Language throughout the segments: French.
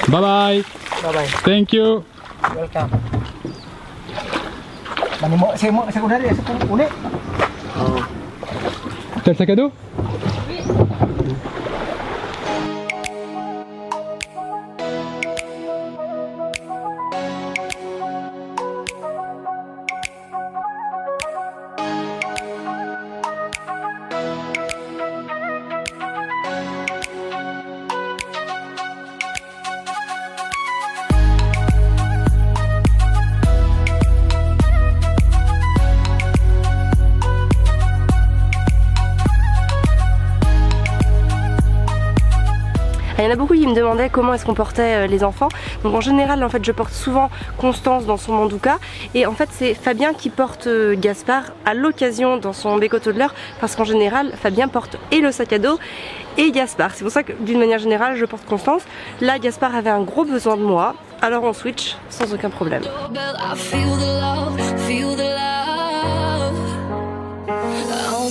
Bye bye. Bye bye. Thank you. Welcome. C'est udah deh, udah. T'as le sac à dos? Il y en a beaucoup qui me demandaient comment est-ce qu'on portait les enfants. Donc en général en fait je porte souvent Constance dans son mandouka et en fait c'est Fabien qui porte Gaspard à l'occasion dans son Beko Toddler parce qu'en général Fabien porte et le sac à dos et Gaspard. C'est pour ça que d'une manière générale je porte Constance. Là Gaspard avait un gros besoin de moi, alors on switch sans aucun problème.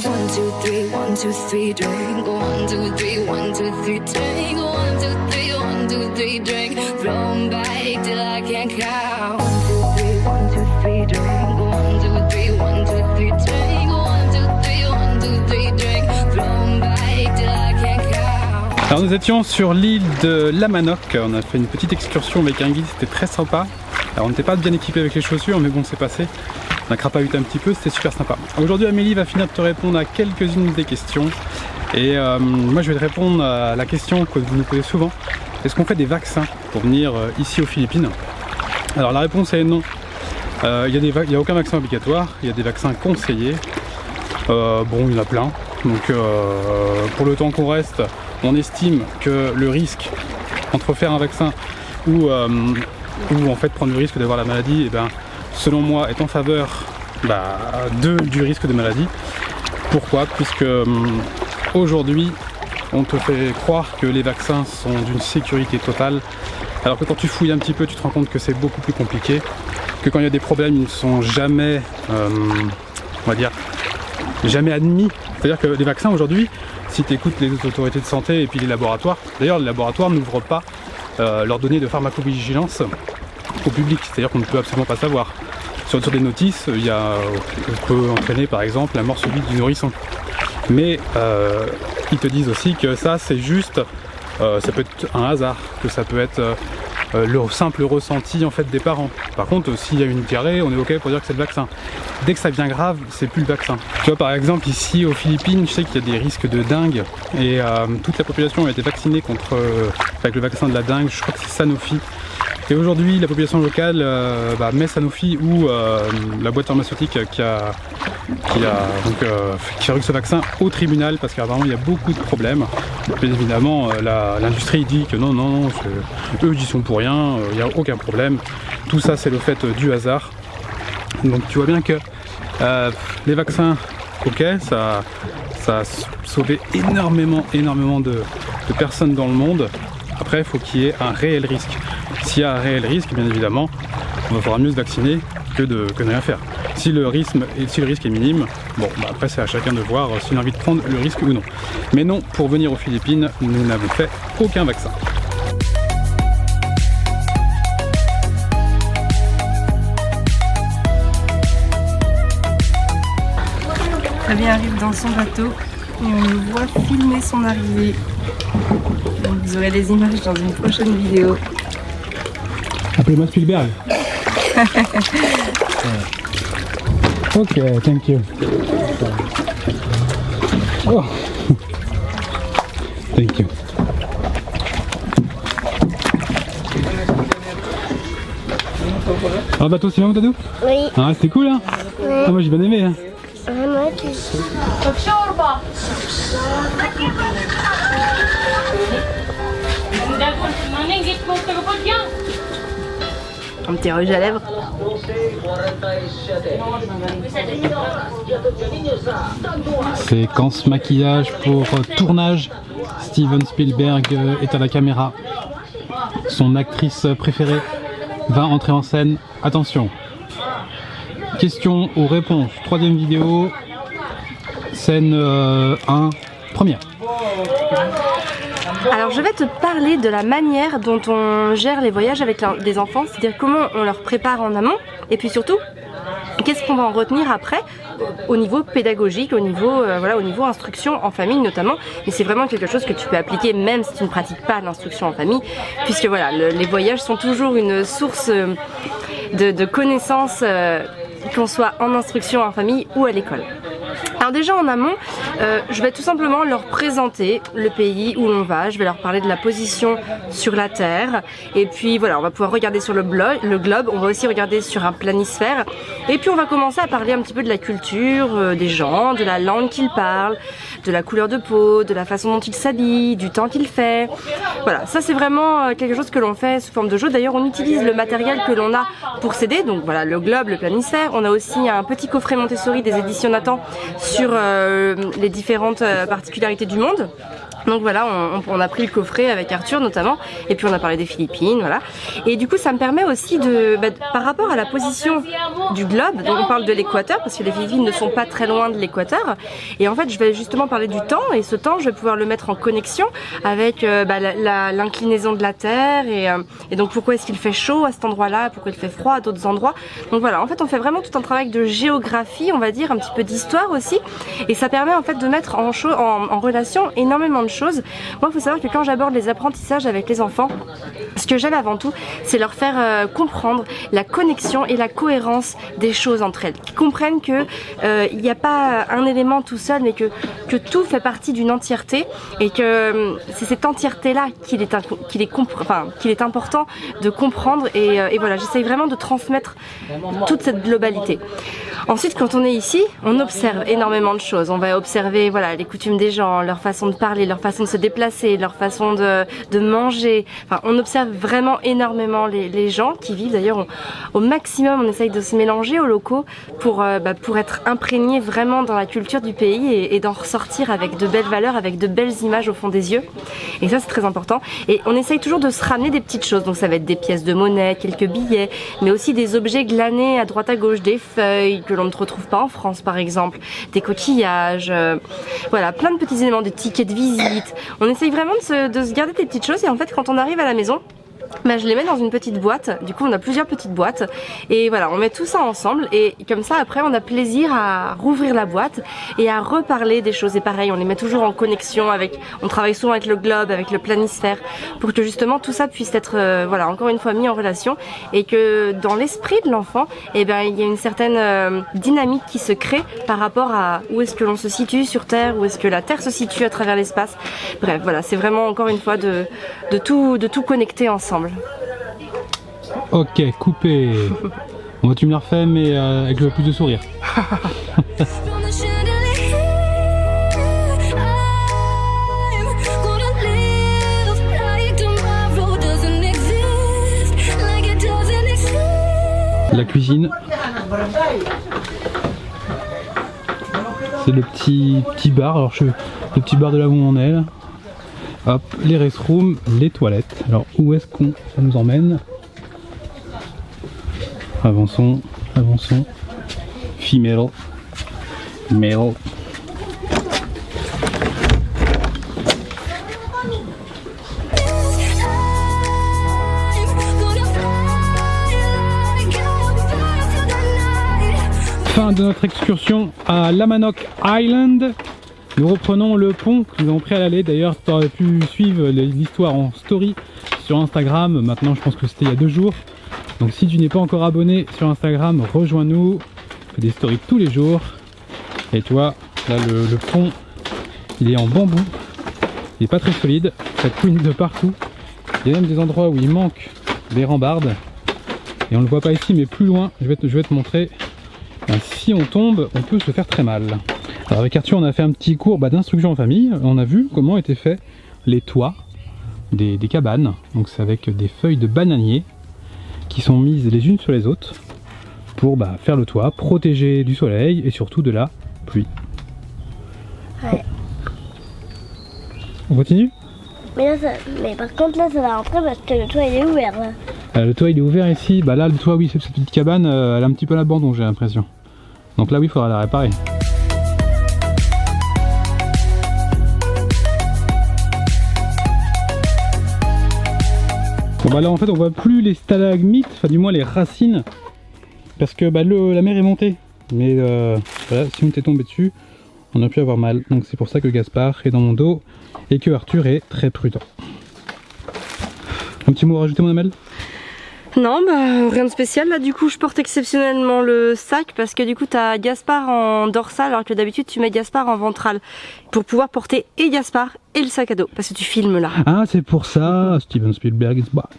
One, two, three, one, two, three, drink. One, two, three, one, two, three, drink. One, two, three, one, two, three, drink. Throw 'em back till I can't count. One, two, three, one, two, three, drink. One, two, three, one, two, three, drink. One, two, three, one, two, three, drink. Throw 'em back till I can't count. Alors nous étions sur l'île de Lamanoc, on a fait une petite excursion avec un guide, c'était très sympa. Alors on n'était pas bien équipé avec les chaussures mais bon c'est passé. On a crapahuté un petit peu, c'était super sympa. Aujourd'hui Amélie va finir de te répondre à quelques-unes des questions. Et moi je vais te répondre à la question que vous nous posez souvent. Est-ce qu'on fait des vaccins pour venir ici aux Philippines? Alors la réponse est non. Il n'y a aucun vaccin obligatoire, il y a des vaccins conseillés. Bon il y en a plein. Donc pour le temps qu'on reste, on estime que le risque entre faire un vaccin ou en fait prendre le risque d'avoir la maladie, et ben, selon moi, est en faveur du risque de maladie. Pourquoi? Puisque aujourd'hui, on te fait croire que les vaccins sont d'une sécurité totale, alors que quand tu fouilles un petit peu, tu te rends compte que c'est beaucoup plus compliqué, que quand il y a des problèmes, ils ne sont jamais, on va dire, jamais admis. C'est-à-dire que les vaccins aujourd'hui, si tu écoutes les autorités de santé et puis les laboratoires, d'ailleurs les laboratoires n'ouvrent pas leurs données de pharmacovigilance au public, c'est-à-dire qu'on ne peut absolument pas savoir. Sur des notices, on peut entraîner par exemple la mort subite du nourrisson. Mais ils te disent aussi que ça c'est juste, ça peut être un hasard, que ça peut être le simple ressenti en fait des parents. Par contre, s'il y a une diarrhée, on est ok pour dire que c'est le vaccin. Dès que ça devient grave, c'est plus le vaccin. Tu vois par exemple ici aux Philippines, je sais qu'il y a des risques de dengue et toute la population a été vaccinée avec le vaccin de la dengue, je crois que c'est Sanofi. Et aujourd'hui, la population locale met Sanofi ou la boîte pharmaceutique qui a fabriqué ce vaccin au tribunal parce qu'apparemment il y a beaucoup de problèmes. Bien évidemment, l'industrie dit que non, eux ils y sont pour rien, il n'y a aucun problème. Tout ça c'est le fait du hasard. Donc tu vois bien que les vaccins, ok, ça a sauvé énormément de personnes dans le monde. Après, il faut qu'il y ait un réel risque. S'il y a un réel risque, bien évidemment, il faudra mieux se vacciner que de rien faire. Si le risque est minime, bon, après c'est à chacun de voir s'il a envie de prendre le risque ou non. Mais non, pour venir aux Philippines, nous n'avons fait aucun vaccin. Fabien arrive dans son bateau et on le voit filmer son arrivée. Donc vous aurez les images dans une prochaine vidéo. Appelez-moi Spielberg. Ok, thank you. Oh. Thank you. Alors bateau, c'est bien Dadou? Oui. Ah, c'était cool hein? Oui. Ah, moi j'ai bien aimé hein. Moi aussi. Un petit rouge à lèvres. Séquence maquillage pour tournage. Steven Spielberg est à la caméra. Son actrice préférée va entrer en scène. Attention. Questions ou réponses. Troisième vidéo. Scène 1. Première. Alors je vais te parler de la manière dont on gère les voyages avec des enfants, c'est-à-dire comment on leur prépare en amont et puis surtout qu'est-ce qu'on va en retenir après au niveau pédagogique, au niveau, voilà, au niveau instruction en famille notamment. Et c'est vraiment quelque chose que tu peux appliquer même si tu ne pratiques pas l'instruction en famille, puisque voilà, les voyages sont toujours une source de connaissances, qu'on soit en instruction en famille ou à l'école. Alors déjà en amont, je vais tout simplement leur présenter le pays où l'on va, je vais leur parler de la position sur la Terre, et puis voilà, on va pouvoir regarder sur le globe, on va aussi regarder sur un planisphère, et puis on va commencer à parler un petit peu de la culture, des gens, de la langue qu'ils parlent, de la couleur de peau, de la façon dont ils s'habillent, du temps qu'il fait. Voilà, ça c'est vraiment quelque chose que l'on fait sous forme de jeu. D'ailleurs on utilise le matériel que l'on a pour s'aider, donc voilà, le globe, le planisphère, on a aussi un petit coffret Montessori des éditions Nathan sur les différentes particularités du monde. Donc voilà, on a pris le coffret avec Arthur notamment, et puis on a parlé des Philippines, voilà. Et du coup, ça me permet aussi par rapport à la position du globe, donc on parle de l'équateur, parce que les Philippines ne sont pas très loin de l'équateur, et en fait, je vais justement parler du temps, et ce temps, je vais pouvoir le mettre en connexion avec l'inclinaison de la Terre, et donc pourquoi est-ce qu'il fait chaud à cet endroit-là, pourquoi il fait froid à d'autres endroits. Donc voilà, en fait, on fait vraiment tout un travail de géographie, on va dire, un petit peu d'histoire aussi, et ça permet en fait de mettre en relation énormément de choses. Moi, il faut savoir que quand j'aborde les apprentissages avec les enfants, ce que j'aime avant tout, c'est leur faire comprendre la connexion et la cohérence des choses entre elles. Qu'ils comprennent que il n'y a pas un élément tout seul, mais que tout fait partie d'une entièreté, et que c'est cette entièreté-là qu'il est important de comprendre. Et voilà, j'essaye vraiment de transmettre toute cette globalité. Ensuite, quand on est ici, on observe énormément de choses. On va observer voilà, les coutumes des gens, leur façon de parler, leur façon de se déplacer, leur façon de manger. Enfin, on observe vraiment énormément les gens qui vivent. D'ailleurs, au maximum, on essaye de se mélanger aux locaux pour être imprégné vraiment dans la culture du pays et d'en ressortir avec de belles valeurs, avec de belles images au fond des yeux. Et ça, c'est très important. Et on essaye toujours de se ramener des petites choses. Donc ça va être des pièces de monnaie, quelques billets, mais aussi des objets glanés à droite à gauche, des feuilles que l'on ne retrouve pas en France par exemple, des coquillages, voilà, plein de petits éléments, des tickets de visite. On essaye vraiment de se garder des petites choses, et en fait quand on arrive à la maison, je les mets dans une petite boîte. Du coup on a plusieurs petites boîtes, et voilà, on met tout ça ensemble, et comme ça après on a plaisir à rouvrir la boîte et à reparler des choses. Et pareil, on les met toujours en connexion on travaille souvent avec le globe, avec le planisphère, pour que justement tout ça puisse être voilà, encore une fois mis en relation, et que dans l'esprit de l'enfant, il y a une certaine dynamique qui se crée par rapport à où est-ce que l'on se situe sur Terre, où est-ce que la Terre se situe à travers l'espace. Bref, voilà, c'est vraiment encore une fois de tout connecter ensemble. Ok, coupé. Bon, tu me la refais, mais avec le plus de sourire. La cuisine. C'est le petit bar. Alors le petit bar de là où on est là. Hop, les restrooms, les toilettes. Alors où est-ce qu'on ça nous emmène? Avançons, avançons. Female. Male. Fin de notre excursion à Lamanog Island. Nous reprenons le pont que nous avons pris à l'aller. D'ailleurs, tu aurais pu suivre l'histoire en story sur Instagram. Maintenant, je pense que c'était il y a 2 jours. Donc si tu n'es pas encore abonné sur Instagram, rejoins-nous. On fait des stories tous les jours. Et tu vois, là le pont, il est en bambou. Il n'est pas très solide. Ça couine de partout. Il y a même des endroits où il manque des rambardes. Et on ne le voit pas ici, mais plus loin, je vais te montrer. Si on tombe, on peut se faire très mal. Alors avec Arthur, on a fait un petit cours d'instruction en famille. On a vu comment étaient faits les toits des cabanes. Donc c'est avec des feuilles de bananier qui sont mises les unes sur les autres pour faire le toit, protéger du soleil et surtout de la pluie. Ouais. On continue? Mais par contre là ça va rentrer parce que le toit il est ouvert là. Le toit il est ouvert ici. Là le toit, oui, cette petite cabane elle est un petit peu à l'abandon, j'ai l'impression. Donc là oui, il faudra la réparer. Bon bah là en fait on voit plus les stalagmites, enfin du moins les racines, parce que bah, la mer est montée. Mais voilà, si on était tombé dessus, on a pu avoir mal. Donc c'est pour ça que Gaspard est dans mon dos et que Arthur est très prudent. Un petit mot à rajouter mon Amel? Non, bah rien de spécial là, du coup je porte exceptionnellement le sac parce que du coup t'as Gaspard en dorsal alors que d'habitude tu mets Gaspard en ventral pour pouvoir porter et Gaspard et le sac à dos parce que tu filmes là. Ah c'est pour ça, Steven Spielberg is back.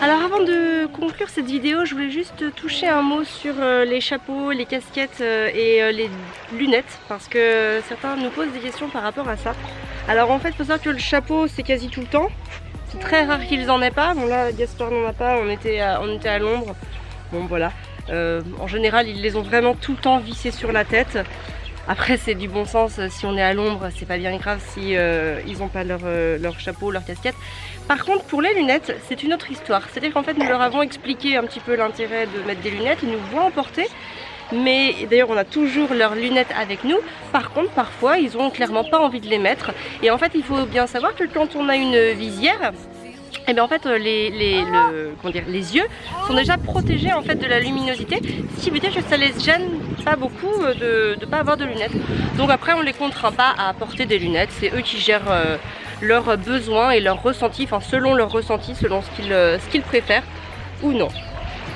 Alors avant de conclure cette vidéo, je voulais juste toucher un mot sur les chapeaux, les casquettes et les lunettes parce que certains nous posent des questions par rapport à ça. Alors en fait, il faut savoir que le chapeau c'est quasi tout le temps. C'est très rare qu'ils en aient pas. Bon là, Gaspard n'en a pas, on était à l'ombre. Bon voilà. En général, ils les ont vraiment tout le temps vissés sur la tête. Après c'est du bon sens, si on est à l'ombre c'est pas bien grave si ils n'ont pas leur chapeau, leur casquette. Par contre pour les lunettes c'est une autre histoire, c'est à dire qu'en fait nous leur avons expliqué un petit peu l'intérêt de mettre des lunettes, ils nous voient en porter. Mais d'ailleurs on a toujours leurs lunettes avec nous. Par contre parfois ils ont clairement pas envie de les mettre. Et en fait il faut bien savoir que quand on a une visière, et bien en fait les yeux sont déjà protégés en fait de la luminosité, ce qui veut dire que ça les gêne pas beaucoup de ne pas avoir de lunettes. Donc après on les contraint pas à porter des lunettes, c'est eux qui gèrent leurs besoins et leurs ressentis, enfin selon leurs ressentis, selon ce qu'ils préfèrent ou non.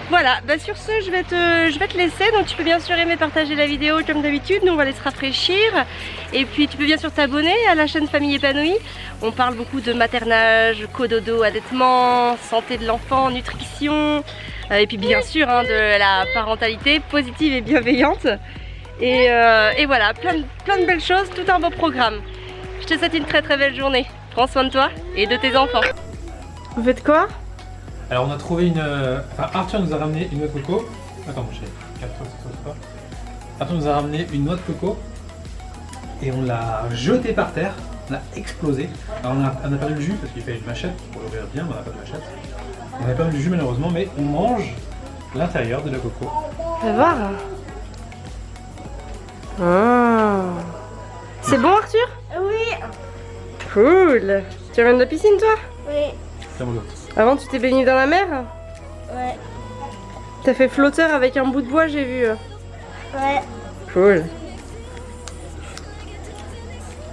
Voilà, bah sur ce je vais te laisser, donc tu peux bien sûr aimer, partager la vidéo comme d'habitude, nous on va aller se rafraîchir. Et puis tu peux bien sûr t'abonner à la chaîne Famille Épanouie. On parle beaucoup de maternage, cododo, allaitement, santé de l'enfant, nutrition, et puis bien sûr hein, de la parentalité positive et bienveillante. Et voilà, plein de belles choses, tout un beau programme. Je te souhaite une très belle journée, prends soin de toi et de tes enfants. Vous faites quoi ? Alors on a trouvé une... Enfin Arthur nous a ramené une noix de coco. Attends mon chéri, Arthur nous a ramené une noix de coco et on l'a jetée par terre, on l'a explosé. Alors on a perdu le jus parce qu'il fallait une machette pour l'ouvrir bien, mais on n'a pas de machette. On a perdu le jus malheureusement, mais on mange l'intérieur de la coco. Fais voir. Oh. C'est bon Arthur ? Oui. Cool. Tu reviens de la piscine toi ? Oui. Tiens mon dos. Avant tu t'es baigné dans la mer ? Ouais. T'as fait flotteur avec un bout de bois j'ai vu. Ouais. Cool.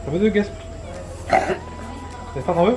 Ça veut de Gaspard? Gaspard t'en veux?